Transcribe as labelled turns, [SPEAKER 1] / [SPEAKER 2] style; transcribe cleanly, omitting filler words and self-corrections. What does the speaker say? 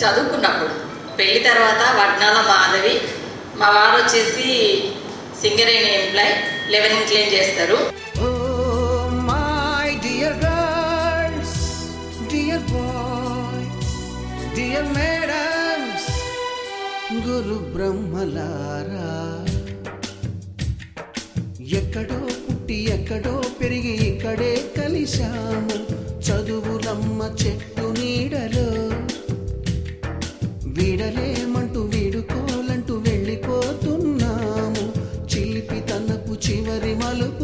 [SPEAKER 1] చదువుకున్నప్పుడు. పెళ్లి తర్వాత వడ్నాల మాధవి, మా వారు వచ్చేసి సింగరేణి ఎంప్లాయ్, లెవెనింగ్ క్లీన్ చేస్తారు.
[SPEAKER 2] గురు బ్రహ్మలారా, ఎక్కడో పుట్టి ఎక్కడో పెరిగి ఇక్కడే కలిశాము. చదువులమ్మ చెట్టు నీడలో వీడలేమంటూ వీడుకోలంటూ వెళ్ళిపోతున్నాము. చిలిపి తనపు చివరి మలుపు